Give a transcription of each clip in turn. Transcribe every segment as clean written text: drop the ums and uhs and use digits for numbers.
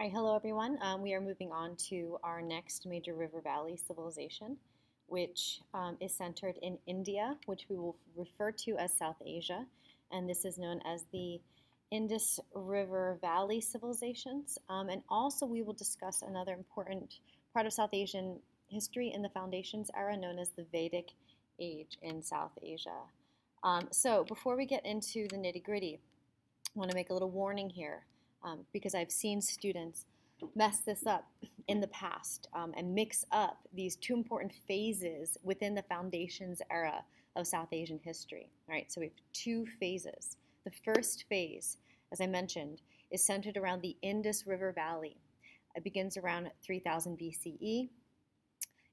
All right, hello everyone. We are moving on to our next major river valley civilization, which is centered in India, which we will refer to as South Asia. And this is known as the Indus River Valley civilizations. And also, we will discuss another important part of South Asian history in the Foundations era, known as the Vedic Age in South Asia. So, before we get into the nitty gritty, I want to make a little warning here because I've seen students mess this up in the past and mix up these two important phases within the Foundations era of South Asian history. All right, so we have two phases. The first phase, as I mentioned, is centered around the Indus River Valley. It begins around 3000 BCE.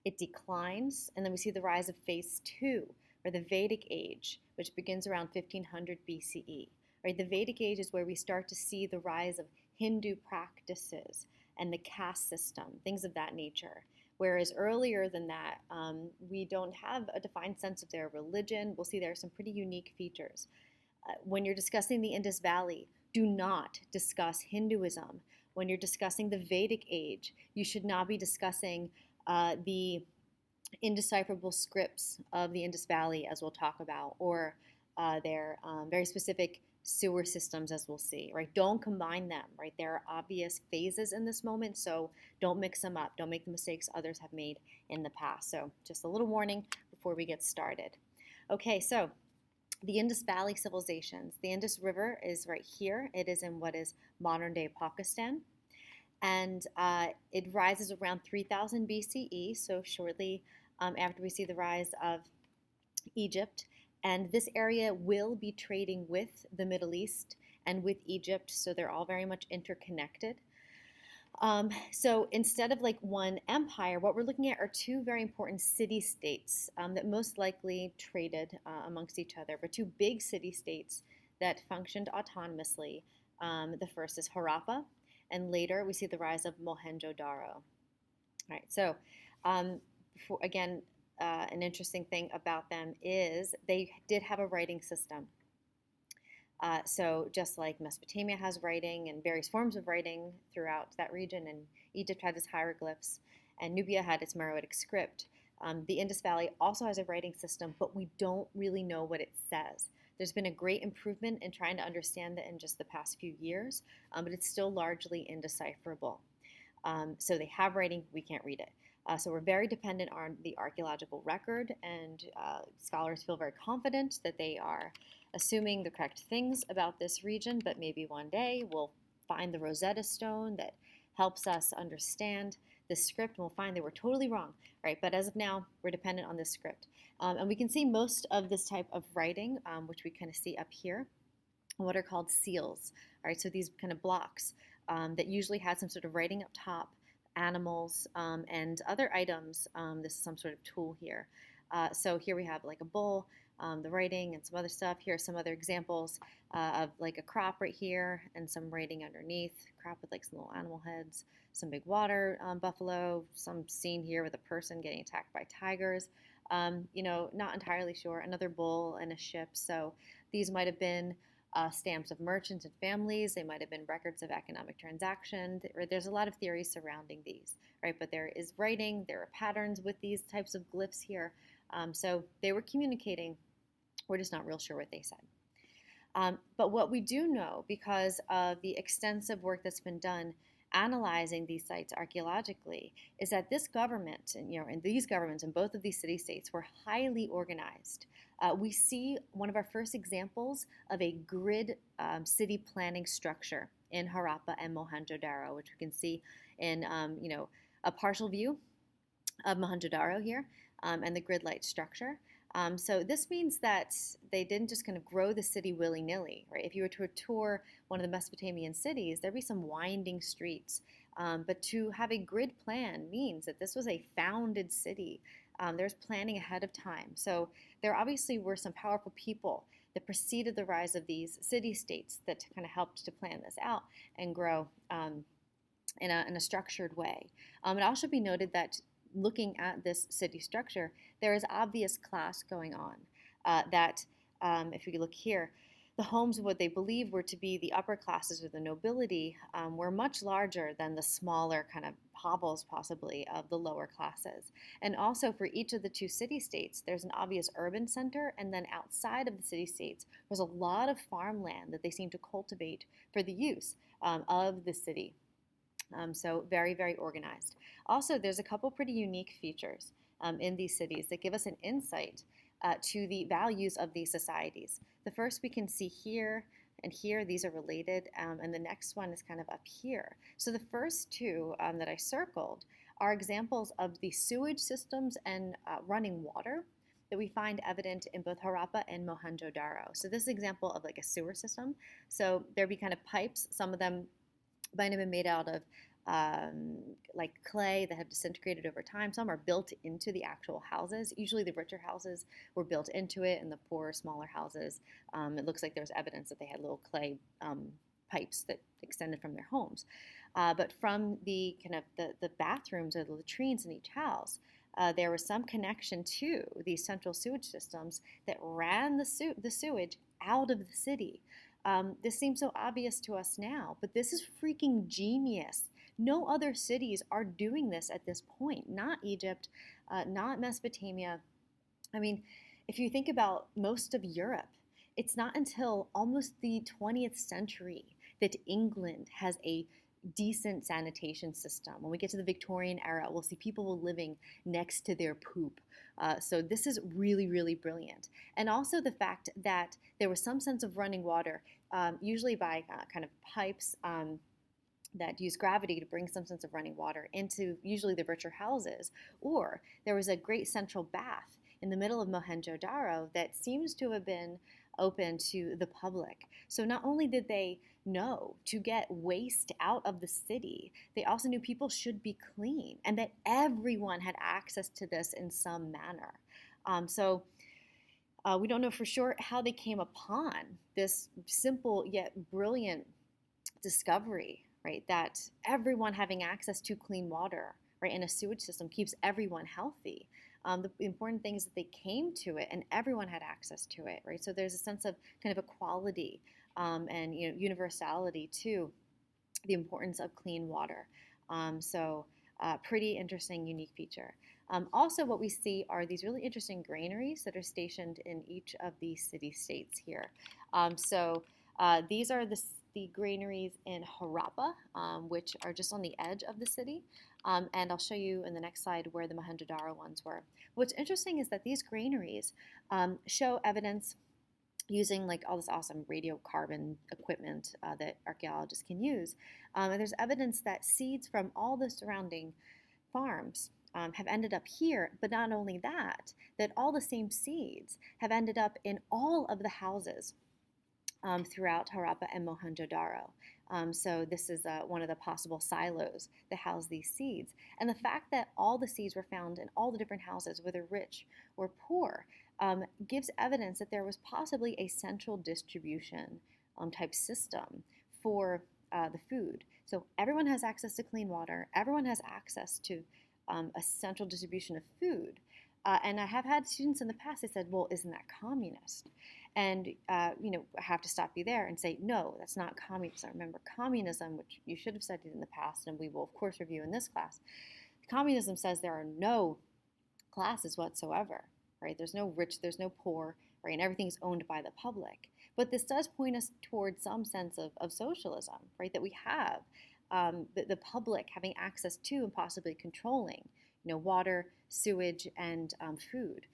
It declines, and then we see the rise of phase two, or the Vedic Age, which begins around 1500 BCE. Right, the Vedic Age is where we start to see the rise of Hindu practices and the caste system, things of that nature. Whereas earlier than that, we don't have a defined sense of their religion. We'll see there are some pretty unique features. When you're discussing the Indus Valley, do not discuss Hinduism. When you're discussing the Vedic Age, you should not be discussing the indecipherable scripts of the Indus Valley, as we'll talk about, or their very specific sewer systems, as we'll see, right? Don't combine them, right? There are obvious phases in this moment, so don't mix them up. Don't make the mistakes others have made in the past. So just a little warning before we get started. Okay, so the Indus Valley civilizations. The Indus River is right here. It is in what is modern-day Pakistan. And it rises around 3000 BCE, so shortly after we see the rise of Egypt. And this area will be trading with the Middle East and with Egypt, so they're all very much interconnected. So instead of like one empire, what we're looking at are two very important city-states that most likely traded amongst each other, but two big city-states that functioned autonomously. The first is Harappa, and later we see the rise of Mohenjo-Daro. All right, so again, an interesting thing about them is they did have a writing system. So just like Mesopotamia has writing and various forms of writing throughout that region, and Egypt had its hieroglyphs, and Nubia had its Meroitic script, the Indus Valley also has a writing system, but we don't really know what it says. There's been a great improvement in trying to understand it in just the past few years, but it's still largely indecipherable. So they have writing, we can't read it. So we're very dependent on the archaeological record, and scholars feel very confident that they are assuming the correct things about this region, but maybe one day we'll find the Rosetta Stone that helps us understand this script, and we'll find they were totally wrong, right? But as of now, we're dependent on this script. And we can see most of this type of writing, which we kind of see up here, what are called seals, all right? So these kind of blocks that usually had some sort of writing up top, animals, and other items. This is some sort of tool here. So here we have like a bull, the writing, and some other stuff. Here are some other examples of like a crop right here and some writing underneath. Crop with like some little animal heads, some big water buffalo, some scene here with a person getting attacked by tigers. Not entirely sure. Another bull and a ship. So these might have been stamps of merchants and families. They might have been records of economic transaction. There's a lot of theories surrounding these, right? But there is writing, there are patterns with these types of glyphs here. So they were communicating. We're just not real sure what they said. But what we do know, because of the extensive work that's been done analyzing these sites archaeologically, is that this government, and these governments in both of these city-states were highly organized. We see one of our first examples of a grid city planning structure in Harappa and Mohenjo-Daro, which we can see in a partial view of Mohenjo-Daro here, and the grid-like structure. So this means that they didn't just kind of grow the city willy-nilly, right? If you were to tour one of the Mesopotamian cities, there'd be some winding streets. But to have a grid plan means that this was a founded city. There's planning ahead of time. So there obviously were some powerful people that preceded the rise of these city-states that kind of helped to plan this out and grow in a structured way. It also should be noted that looking at this city structure, there is obvious class going on. If you look here, the homes of what they believed were to be the upper classes or the nobility were much larger than the smaller kind of hovels, possibly, of the lower classes. And also for each of the two city-states, there's an obvious urban center, and then outside of the city-states, there's a lot of farmland that they seem to cultivate for the use of the city. So very, very organized. Also, there's a couple pretty unique features in these cities that give us an insight to the values of these societies. The first we can see here and here, these are related, and the next one is kind of up here. So the first two that I circled are examples of the sewage systems and running water that we find evident in both Harappa and Mohenjo-Daro. So this is an example of like a sewer system. So there'd be kind of pipes, some of them might have been made out of like clay that have disintegrated over time. Some are built into the actual houses. Usually the richer houses were built into it, and the poorer, smaller houses, it looks like there's evidence that they had little clay pipes that extended from their homes. But from the kind of the bathrooms or the latrines in each house, there was some connection to these central sewage systems that ran the sewage out of the city. This seems so obvious to us now, but this is freaking genius. No other cities are doing this at this point. Not Egypt, not Mesopotamia. I mean, if you think about most of Europe, it's not until almost the 20th century that England has a decent sanitation system. When we get to the Victorian era, we'll see people living next to their poop. So this is really, really brilliant. And also the fact that there was some sense of running water, usually by kind of pipes that use gravity to bring some sense of running water into usually the richer houses. Or there was a great central bath in the middle of Mohenjo-Daro that seems to have been open to the public. So not only did they know to get waste out of the city, they also knew people should be clean and that everyone had access to this in some manner. We don't know for sure how they came upon this simple yet brilliant discovery, right? That everyone having access to clean water, right, in a sewage system keeps everyone healthy. The important thing is that they came to it and everyone had access to it, right? So there's a sense of kind of equality and universality to the importance of clean water. Pretty interesting, unique feature. Also, what we see are these really interesting granaries that are stationed in each of these city-states here. These are the granaries in Harappa, which are just on the edge of the city. And I'll show you in the next slide where the Mohenjo-Daro ones were. What's interesting is that these granaries show evidence using like all this awesome radiocarbon equipment that archaeologists can use. And there's evidence that seeds from all the surrounding farms have ended up here, but not only that, that all the same seeds have ended up in all of the houses throughout Harappa and Mohenjo-Daro. So this is one of the possible silos that house these seeds. And the fact that all the seeds were found in all the different houses, whether rich or poor, gives evidence that there was possibly a central distribution type system for the food. So everyone has access to clean water. Everyone has access to a central distribution of food. And I have had students in the past that said, well, isn't that communist? And, I have to stop you there and say, no, that's not communism. Remember, communism, which you should have studied in the past, and we will, of course, review in this class, communism says there are no classes whatsoever, right? There's no rich, there's no poor, right? And everything is owned by the public. But this does point us towards some sense of socialism, right? That we have the public having access to and possibly controlling, water, sewage, and food.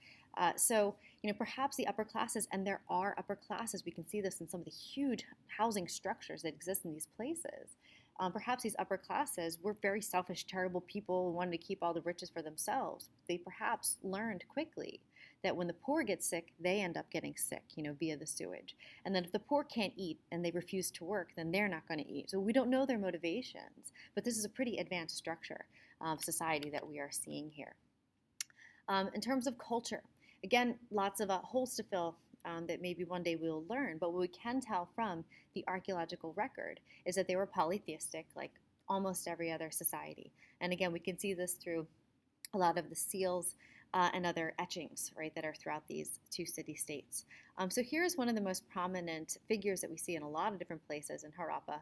Perhaps the upper classes, and there are upper classes, we can see this in some of the huge housing structures that exist in these places. Perhaps these upper classes were very selfish, terrible people who wanted to keep all the riches for themselves. They perhaps learned quickly that when the poor get sick, they end up getting sick, via the sewage. And then if the poor can't eat and they refuse to work, then they're not going to eat. So we don't know their motivations, but this is a pretty advanced structure of society that we are seeing here. In terms of culture, again, lots of holes to fill that maybe one day we'll learn, but what we can tell from the archaeological record is that they were polytheistic, like almost every other society. And again, we can see this through a lot of the seals and other etchings, right, that are throughout these two city-states. So here's one of the most prominent figures that we see in a lot of different places in Harappa.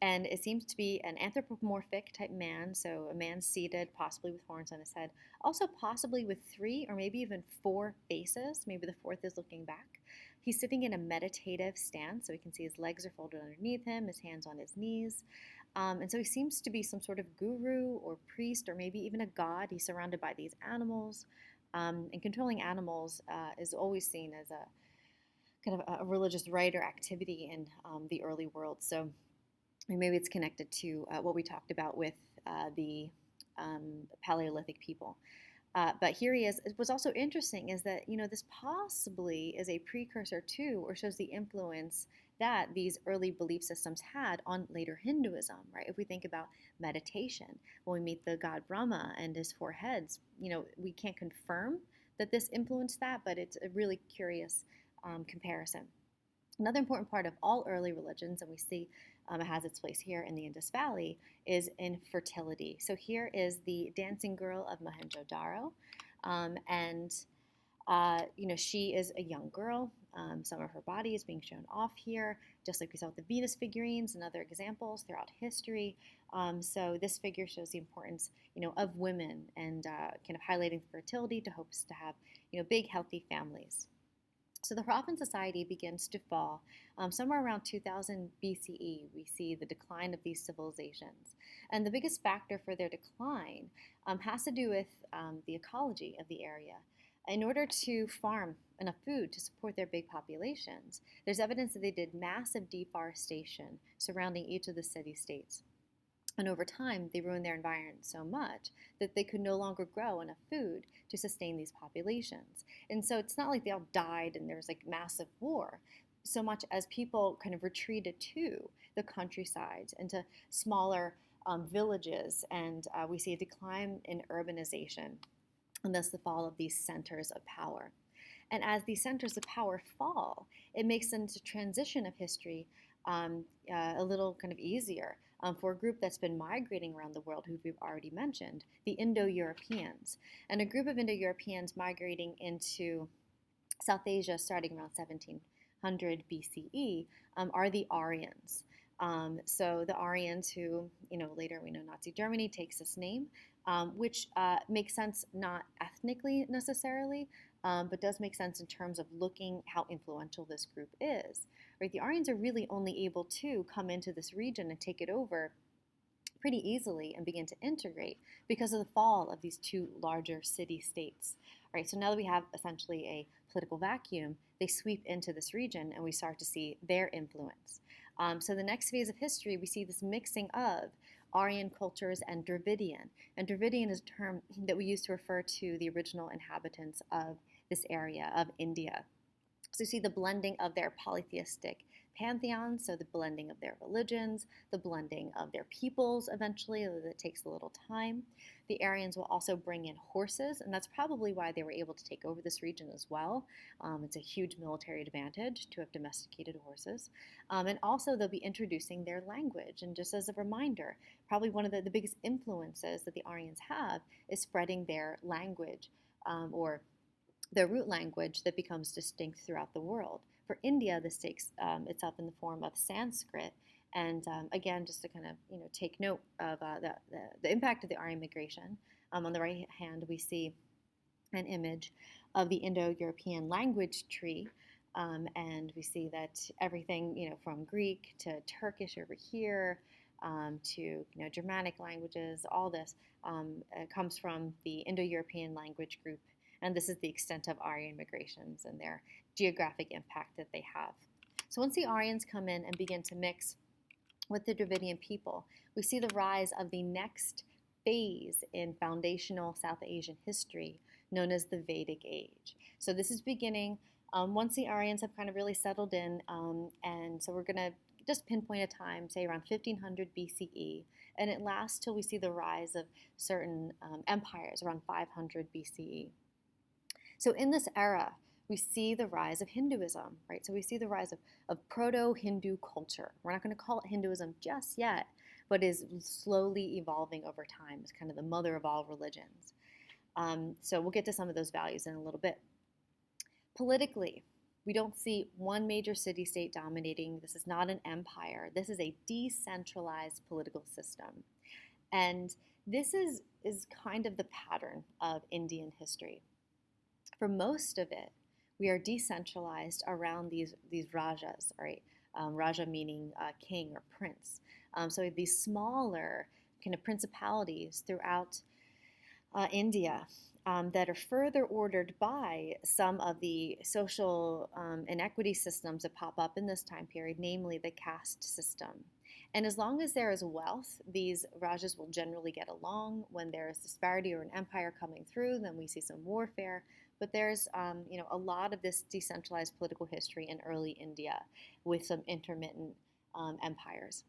And it seems to be an anthropomorphic type man, so a man seated, possibly with horns on his head, also possibly with 3 or maybe even 4 faces. Maybe the 4th is looking back. He's sitting in a meditative stance, so we can see his legs are folded underneath him, his hands on his knees. And so he seems to be some sort of guru or priest or maybe even a god. He's surrounded by these animals. And controlling animals is always seen as a kind of a religious rite or activity in the early world. So maybe it's connected to what we talked about with the Paleolithic people. But here he is. What's also interesting is that, this possibly is a precursor to or shows the influence that these early belief systems had on later Hinduism, right? If we think about meditation, when we meet the god Brahma and his 4 heads, we can't confirm that this influenced that, but it's a really curious comparison. Another important part of all early religions, and we see it has its place here in the Indus Valley, is infertility. So here is the dancing girl of Mohenjo-Daro, and she is a young girl. Some of her body is being shown off here, just like we saw with the Venus figurines and other examples throughout history. So this figure shows the importance, of women and kind of highlighting fertility to hopes to have, big, healthy families. So the Harappan society begins to fall somewhere around 2000 BCE. We see the decline of these civilizations. And the biggest factor for their decline has to do with the ecology of the area. In order to farm enough food to support their big populations, there's evidence that they did massive deforestation surrounding each of the city-states. And over time, they ruined their environment so much that they could no longer grow enough food to sustain these populations. And so it's not like they all died and there was like massive war, so much as people kind of retreated to the countrysides and to smaller villages. And we see a decline in urbanization and thus the fall of these centers of power. And as these centers of power fall, it makes the transition of history a little kind of easier for a group that's been migrating around the world, who we've already mentioned, the Indo-Europeans. And a group of Indo-Europeans migrating into South Asia starting around 1700 BCE are the Aryans. So the Aryans who, later we know Nazi Germany takes this name, which makes sense not ethnically necessarily, but does make sense in terms of looking how influential this group is. Right? The Aryans are really only able to come into this region and take it over pretty easily and begin to integrate because of the fall of these 2 larger city-states. Right? So now that we have essentially a political vacuum, they sweep into this region and we start to see their influence. So the next phase of history, we see this mixing of Aryan cultures and Dravidian. And Dravidian is a term that we use to refer to the original inhabitants of this area of India. So you see the blending of their polytheistic pantheon, so the blending of their religions, the blending of their peoples eventually, although it takes a little time. The Aryans will also bring in horses, and that's probably why they were able to take over this region as well. It's a huge military advantage to have domesticated horses. And also they'll be introducing their language. And just as a reminder, probably one of the biggest influences that the Aryans have is spreading their language or their root language that becomes distinct throughout the world. For India, this takes itself in the form of Sanskrit. And again, just to kind of take note of the impact of the Aryan migration. On the right hand, we see an image of the Indo-European language tree. And we see that everything from Greek to Turkish over here to Germanic languages, all this comes from the Indo-European language group. And this is the extent of Aryan migrations and their geographic impact that they have. So once the Aryans come in and begin to mix with the Dravidian people, we see the rise of the next phase in foundational South Asian history known as the Vedic Age. So this is beginning once the Aryans have kind of really settled in, and so we're going to just pinpoint a time, say around 1500 BCE, and it lasts till we see the rise of certain empires around 500 BCE. So in this era, we see the rise of Hinduism, right? So we see the rise of proto-Hindu culture. We're not going to call it Hinduism just yet, but is slowly evolving over time. It's kind of the mother of all religions. So we'll get to some of those values in a little bit. Politically, we don't see one major city-state dominating. This is not an empire. This is a decentralized political system. And this is kind of the pattern of Indian history. For most of it, we are decentralized around these rajas, right? Raja meaning king or prince. So these smaller kind of principalities throughout India that are further ordered by some of the social inequity systems that pop up in this time period, namely the caste system. And as long as there is wealth, these rajas will generally get along. When there is disparity or an empire coming through, then we see some warfare. But there's a lot of this decentralized political history in early India with some intermittent empires.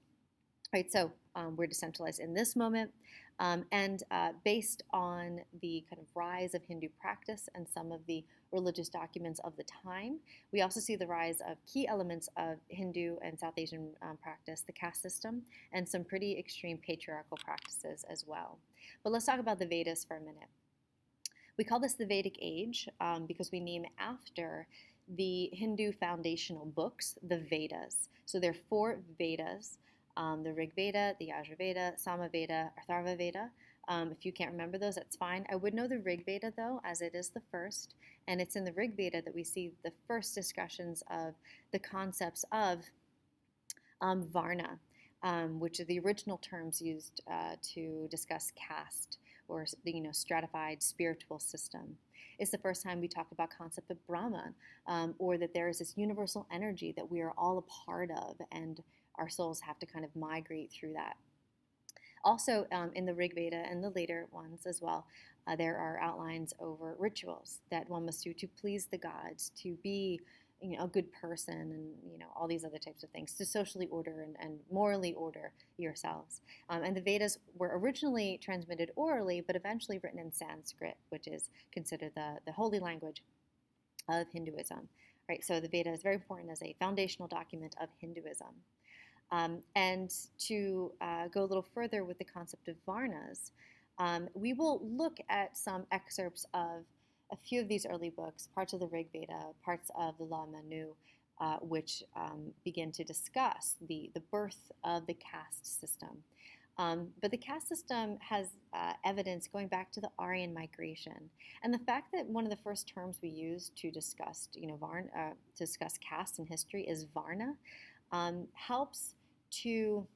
Right, so we're decentralized in this moment, and based on the kind of rise of Hindu practice and some of the religious documents of the time, we also see the rise of key elements of Hindu and South Asian practice, the caste system, and some pretty extreme patriarchal practices as well. But let's talk about the Vedas for a minute. We call this the Vedic Age because we name after the Hindu foundational books, the Vedas. So there are 4 Vedas. The Rig Veda, the Yajur Veda, Sama Veda, Atharva Veda. If you can't remember those, that's fine. I would know the Rig Veda, though, as it is the first. And it's in the Rig Veda that we see the first discussions of the concepts of Varna, which are the original terms used to discuss caste or stratified spiritual system. It's the first time we talk about concept of Brahman, or that there is this universal energy that we are all a part of, and our souls have to kind of migrate through that. Also, in the Rig Veda and the later ones as well, there are outlines over rituals that one must do to please the gods, to be a good person, and all these other types of things, to socially order and morally order yourselves. And the Vedas were originally transmitted orally, but eventually written in Sanskrit, which is considered the holy language of Hinduism. Right, so the Veda is very important as a foundational document of Hinduism. And to go a little further with the concept of Varnas, we will look at some excerpts of a few of these early books, parts of the Rig Veda, parts of the Law Manu, which begin to discuss the birth of the caste system. But the caste system has evidence going back to the Aryan migration, and the fact that one of the first terms we use to discuss, discuss caste in history is Varna, helps to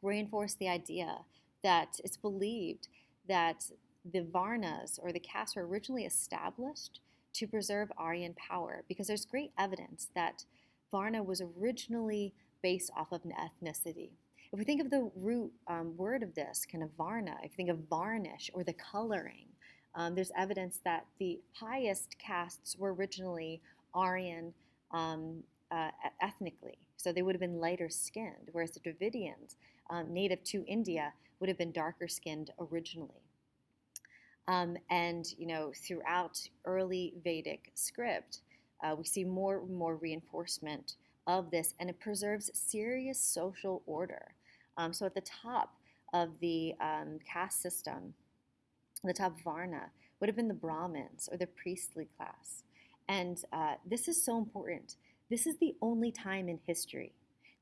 reinforce the idea that it's believed that the Varnas or the castes were originally established to preserve Aryan power, because there's great evidence that Varna was originally based off of an ethnicity. If we think of the root word of this, kind of Varna, if you think of varnish or the coloring, there's evidence that the highest castes were originally Aryan ethnically. So they would have been lighter skinned, whereas the Dravidians, native to India, would have been darker skinned originally. And throughout early Vedic script, we see more and more reinforcement of this, and it preserves serious social order. So at the top of the caste system, the top Varna would have been the Brahmins or the priestly class. And this is so important. This is the only time in history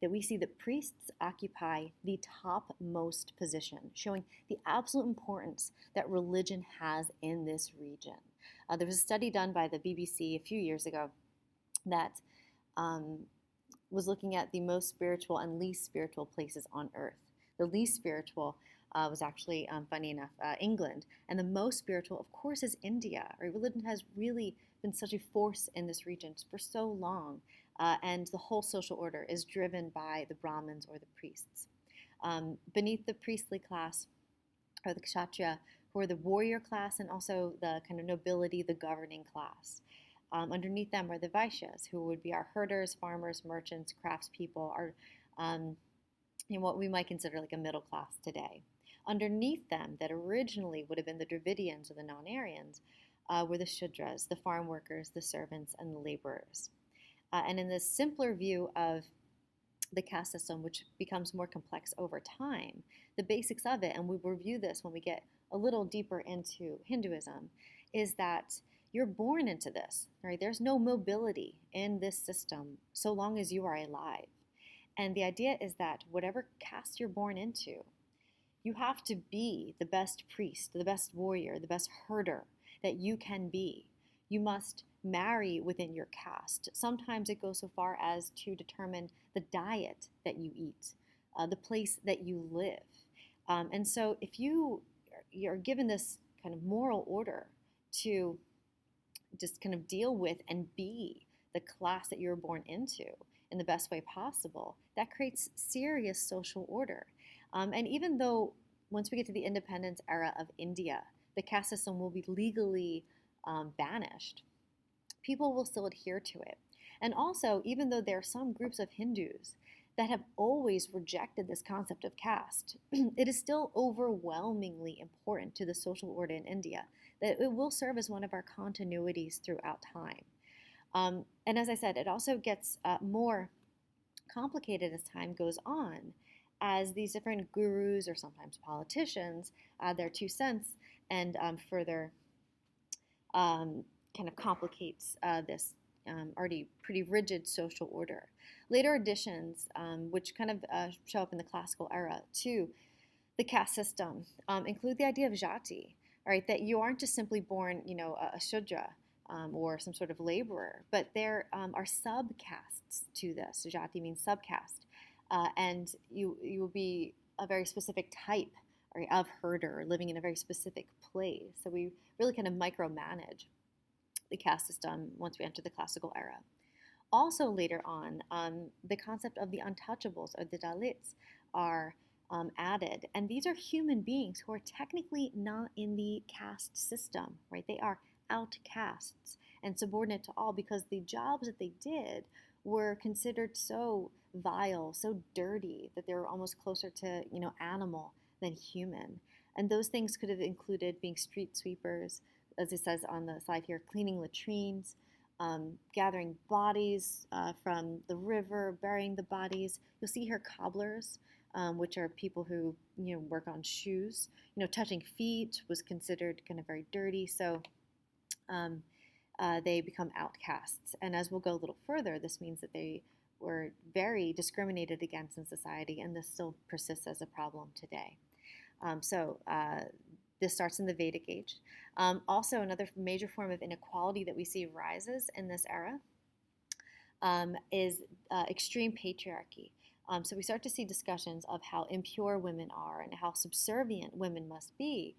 that we see that priests occupy the topmost position, showing the absolute importance that religion has in this region. There was a study done by the BBC a few years ago that was looking at the most spiritual and least spiritual places on earth. The least spiritual was actually, funny enough, England, and the most spiritual, of course, is India. Right? Religion has really been such a force in this region for so long, and the whole social order is driven by the Brahmins or the priests. Beneath the priestly class are the Kshatriya, who are the warrior class, and also the kind of nobility, the governing class. Underneath them are the Vaishyas, who would be our herders, farmers, merchants, craftspeople, what we might consider like a middle class today. Underneath them, that originally would have been the Dravidians or the non-Aryans, were the Shudras, the farm workers, the servants, and the laborers. And in this simpler view of the caste system, which becomes more complex over time, the basics of it, and we review this when we get a little deeper into Hinduism, is that you're born into this, right? There's no mobility in this system so long as you are alive. And the idea is that whatever caste you're born into, you have to be the best priest, the best warrior, the best herder that you can be. You must marry within your caste. Sometimes it goes so far as to determine the diet that you eat, the place that you live. And so if you're given this kind of moral order to just kind of deal with and be the class that you were born into in the best way possible, that creates serious social order. And even though once we get to the independence era of India, the caste system will be legally banished, people will still adhere to it. And also, even though there are some groups of Hindus that have always rejected this concept of caste, it is still overwhelmingly important to the social order in India that it will serve as one of our continuities throughout time. And as I said, it also gets more complicated as time goes on, as these different gurus or sometimes politicians add their 2 cents and further kind of complicates this already pretty rigid social order. Later additions, which kind of show up in the classical era to the caste system, include the idea of jati, right? That you aren't just simply born, a shudra or some sort of laborer, but there are subcastes to this. Jati means subcaste, and you will be a very specific type, right, of herder living in a very specific place. So we really kind of micromanage the caste system once we enter the classical era. Also later on, the concept of the untouchables or the Dalits are added. And these are human beings who are technically not in the caste system, right? They are outcasts and subordinate to all because the jobs that they did were considered so vile, so dirty, that they were almost closer to, animal than human. And those things could have included being street sweepers, as it says on the slide here, cleaning latrines, gathering bodies from the river, burying the bodies. You'll see here cobblers, which are people who work on shoes. Touching feet was considered kind of very dirty, so they become outcasts. And as we'll go a little further, this means that they were very discriminated against in society, and this still persists as a problem today. This starts in the Vedic age. Also, another major form of inequality that we see rises in this era is extreme patriarchy. So we start to see discussions of how impure women are and how subservient women must be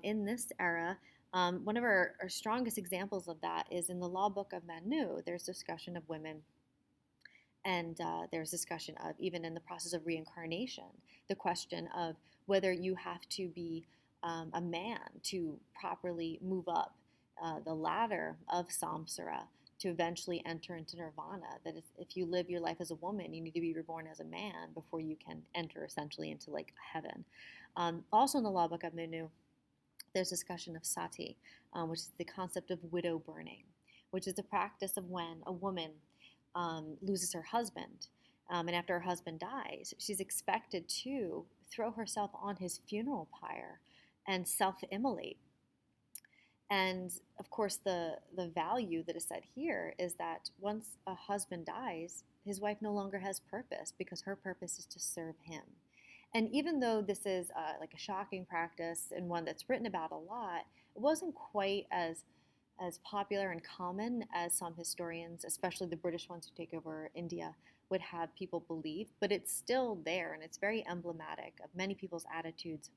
in this era. One of our strongest examples of that is in the law book of Manu. There's discussion of women, and there's discussion of, even in the process of reincarnation, the question of whether you have to be a man to properly move up the ladder of samsara to eventually enter into nirvana. That if you live your life as a woman, you need to be reborn as a man before you can enter essentially into like heaven. Also in the law book of Manu, there's discussion of sati, which is the concept of widow burning, which is the practice of when a woman loses her husband. And after her husband dies, she's expected to throw herself on his funeral pyre and self-immolate. And of course, the value that is said here is that once a husband dies, his wife no longer has purpose because her purpose is to serve him. And even though this is like a shocking practice and one that's written about a lot, it wasn't quite as popular and common as some historians, especially the British ones who take over India, would have people believe. But it's still there, and it's very emblematic of many people's attitudes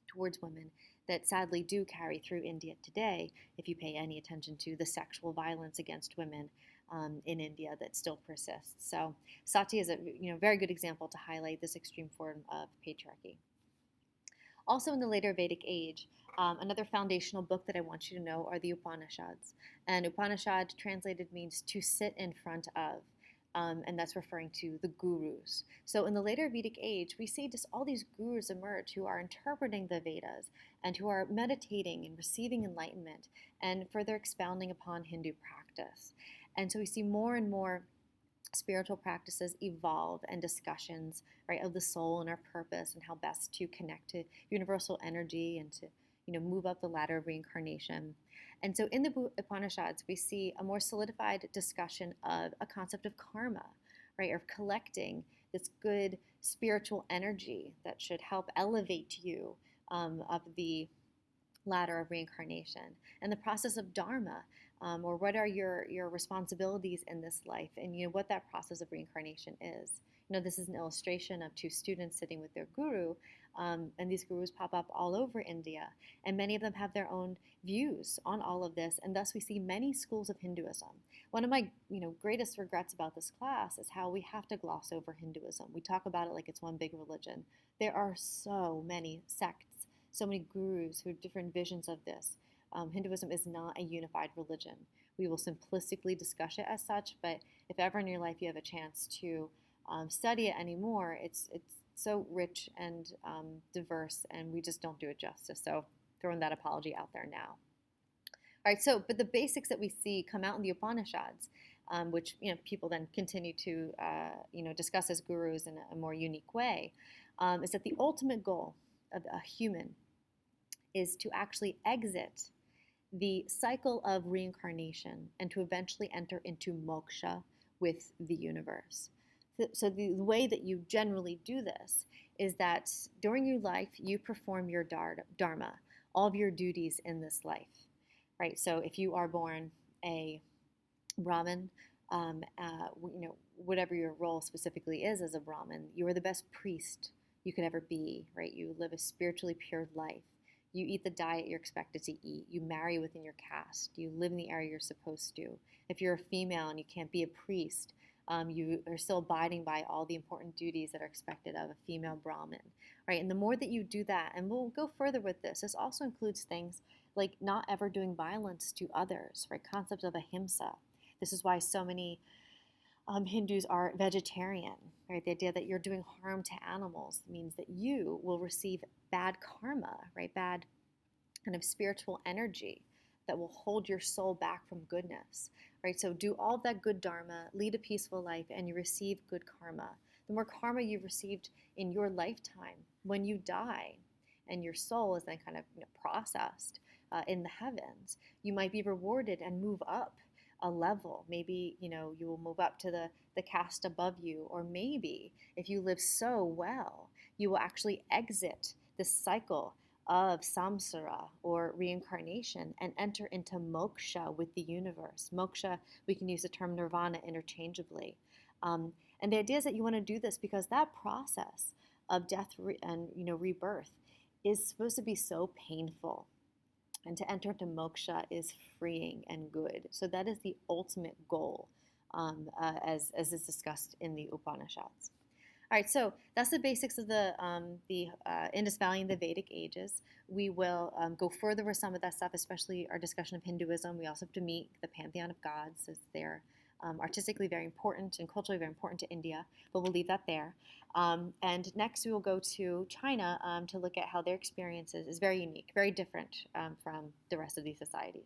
towards women that sadly do carry through India today, if you pay any attention to the sexual violence against women in India that still persists. So sati is a very good example to highlight this extreme form of patriarchy. Also in the later Vedic age, another foundational book that I want you to know are the Upanishads. And Upanishad translated means to sit in front of. And that's referring to the gurus. So in the later Vedic age, we see just all these gurus emerge who are interpreting the Vedas and who are meditating and receiving enlightenment and further expounding upon Hindu practice. And so we see more and more spiritual practices evolve and discussions, right, of the soul and our purpose and how best to connect to universal energy and to, move up the ladder of reincarnation. And so in the Upanishads, we see a more solidified discussion of a concept of karma, right, of collecting this good spiritual energy that should help elevate you up the ladder of reincarnation, and the process of dharma, or what are your responsibilities in this life, and what that process of reincarnation is. This is an illustration of two students sitting with their guru, and these gurus pop up all over India, and many of them have their own views on all of this, and thus we see many schools of Hinduism. One of my greatest regrets about this class is how we have to gloss over Hinduism. We talk about it like it's one big religion. There are so many sects, so many gurus who have different visions of this. Hinduism is not a unified religion. We will simplistically discuss it as such, but if ever in your life you have a chance to study it anymore, it's so rich and diverse, and we just don't do it justice. So throwing that apology out there now. All right, but the basics that we see come out in the Upanishads, which people then continue to discuss as gurus in a more unique way, is that the ultimate goal of a human is to actually exit the cycle of reincarnation and to eventually enter into moksha with the universe. So the way that you generally do this is that during your life, you perform your dharma, all of your duties in this life, right? So if you are born a Brahmin, whatever your role specifically is as a Brahmin, you are the best priest you could ever be, right? You live a spiritually pure life. You eat the diet you're expected to eat. You marry within your caste. You live in the area you're supposed to. If you're a female and you can't be a priest, you are still abiding by all the important duties that are expected of a female Brahmin, right? And the more that you do that, and we'll go further with this also includes things like not ever doing violence to others, right? Concepts of ahimsa. This is why so many Hindus are vegetarian, right? The idea that you're doing harm to animals means that you will receive bad karma, right? Bad kind of spiritual energy that will hold your soul back from goodness, right? So do all of that good dharma, lead a peaceful life, and you receive good karma. The more karma you've received in your lifetime, when you die and your soul is then kind of processed in the heavens, you might be rewarded and move up a level. Maybe you will move up to the caste above you, or maybe if you live so well, you will actually exit this cycle of samsara or reincarnation and enter into moksha with the universe. Moksha, we can use the term nirvana interchangeably. And the idea is that you want to do this because that process of death and rebirth is supposed to be so painful. And to enter into moksha is freeing and good. So that is the ultimate goal, as is discussed in the Upanishads. All right, so that's the basics of the Indus Valley and the Vedic ages. We will go further with some of that stuff, especially our discussion of Hinduism. We also have to meet the pantheon of gods, as they're artistically very important and culturally very important to India, but we'll leave that there. And next we will go to China to look at how their experiences is very unique, very different from the rest of these societies.